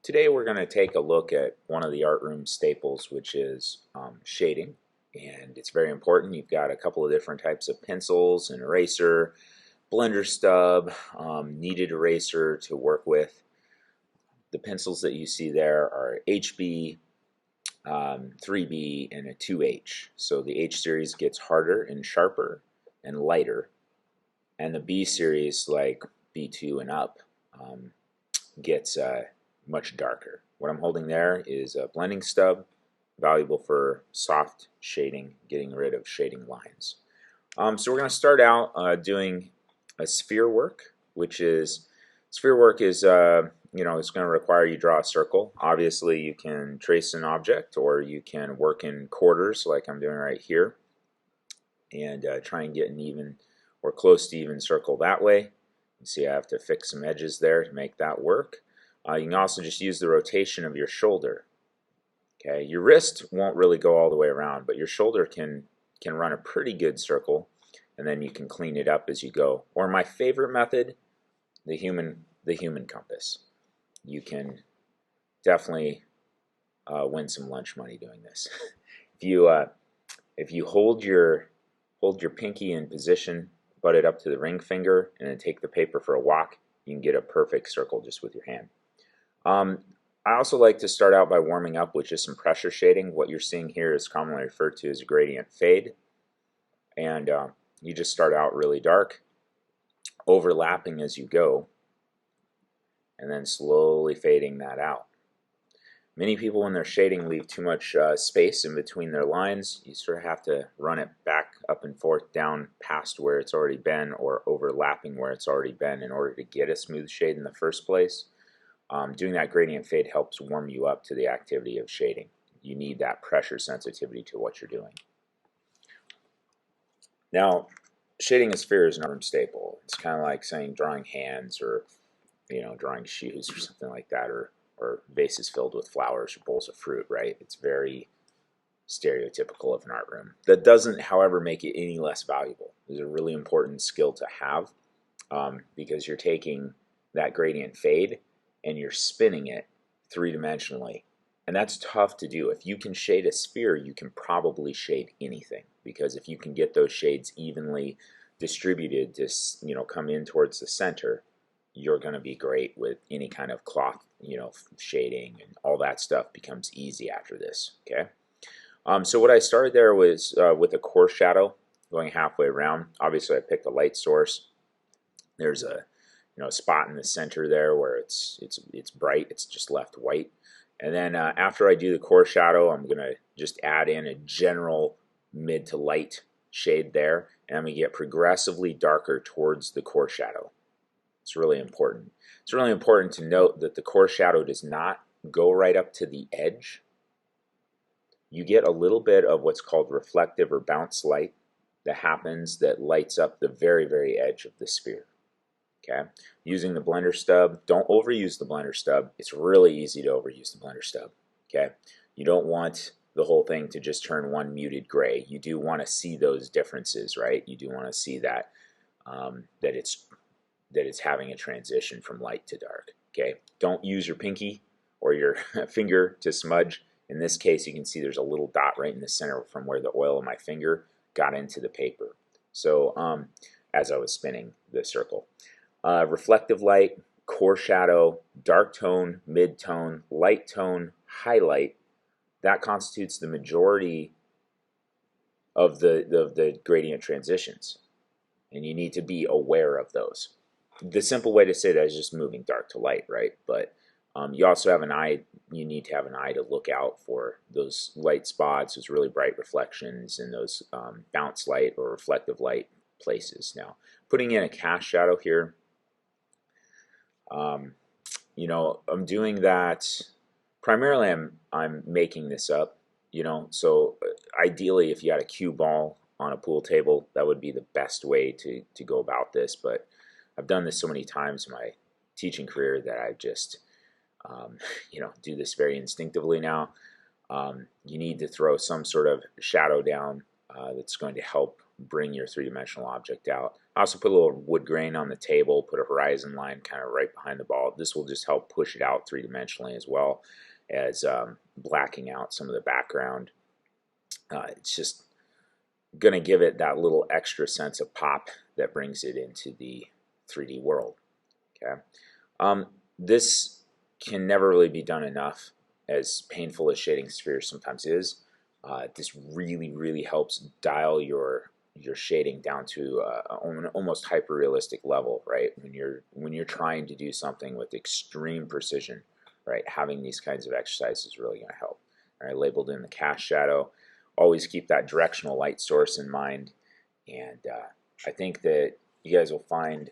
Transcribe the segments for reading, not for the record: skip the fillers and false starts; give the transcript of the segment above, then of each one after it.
Today we're going to take a look at one of the art room staples, which is shading, and it's very important. You've got a couple of different types of pencils, an eraser, blender stub, kneaded eraser to work with. The pencils that you see there are HB, 3B, and a 2H. So the H series gets harder and sharper and lighter, and the B series, like B2 and up, gets much darker. What I'm holding there is a blending stub, valuable for soft shading, getting rid of shading lines. So we're going to start out doing a sphere work, which is, it's going to require you draw a circle. Obviously you can trace an object, or you can work in quarters like I'm doing right here, and try and get an even or close to even circle that way. You see I have to fix some edges there to make that work. You can also just use the rotation of your shoulder. Okay, your wrist won't really go all the way around, but your shoulder can run a pretty good circle, and then you can clean it up as you go. Or my favorite method, the human compass. You can definitely win some lunch money doing this. if you hold your pinky in position, butt it up to the ring finger, and then take the paper for a walk, you can get a perfect circle just with your hand. I also like to start out by warming up with just some pressure shading. What you're seeing here is commonly referred to as a gradient fade, and you just start out really dark, overlapping as you go, and then slowly fading that out. Many people, when they're shading, leave too much space in between their lines. You sort of have to run it back up and forth, down past where it's already been, or overlapping where it's already been, in order to get a smooth shade in the first place. Doing that gradient fade helps warm you up to the activity of shading. You need that pressure sensitivity to what you're doing. Now, shading a sphere is an art room staple. It's kind of like saying drawing hands, or drawing shoes or something like that, or vases filled with flowers or bowls of fruit, right? It's very stereotypical of an art room. That doesn't, however, make it any less valuable. It's a really important skill to have, because you're taking that gradient fade and you're spinning it three-dimensionally. And that's tough to do. If you can shade a sphere, you can probably shade anything, because if you can get those shades evenly distributed to come in towards the center, you're going to be great with any kind of cloth, shading, and all that stuff becomes easy after this. Okay. So what I started there was with a core shadow going halfway around. Obviously, I picked a light source. There's a spot in the center there where it's bright. It's just left white. And then after I do the core shadow, I'm going to just add in a general mid to light shade there, and I'm going to get progressively darker towards the core shadow. It's really important. It's really important to note that the core shadow does not go right up to the edge. You get a little bit of what's called reflective or bounce light that happens, that lights up the very, very edge of the sphere. Okay, using the blender stub, don't overuse the blender stub. It's really easy to overuse the blender stub. Okay, you don't want the whole thing to just turn one muted gray. You do want to see those differences, right? You do want to see that that it's having a transition from light to dark. Okay, don't use your pinky or your finger to smudge. In this case, you can see there's a little dot right in the center from where the oil of my finger got into the paper. So as I was spinning the circle. Reflective light, core shadow, dark tone, mid-tone, light tone, highlight, that constitutes the majority of the gradient transitions, and you need to be aware of those. The simple way to say that is just moving dark to light, right? But you also have an eye. You need to have an eye to look out for those light spots, those really bright reflections, and those bounce light or reflective light places. Now, putting in a cast shadow here, I'm doing that primarily. I'm making this up, So ideally, if you had a cue ball on a pool table, that would be the best way to go about this. But I've done this so many times in my teaching career that I just do this very instinctively now. You need to throw some sort of shadow down that's going to help bring your three-dimensional object out. I also put a little wood grain on the table, put a horizon line kind of right behind the ball. This will just help push it out three-dimensionally, as well as blacking out some of the background. It's just going to give it that little extra sense of pop that brings it into the 3D world. Okay, this can never really be done enough, as painful as shading spheres sometimes is. This really helps dial your shading down to an almost hyper-realistic level, right? When you're trying to do something with extreme precision, right? Having these kinds of exercises is really going to help. All right, labeled in the cast shadow. Always keep that directional light source in mind, and I think that you guys will find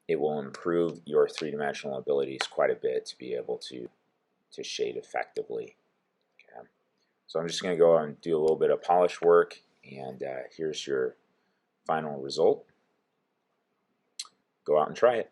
it will improve your three-dimensional abilities quite a bit to be able to shade effectively. Okay. So I'm just going to go and do a little bit of polish work, and here's your final result. Go out and try it.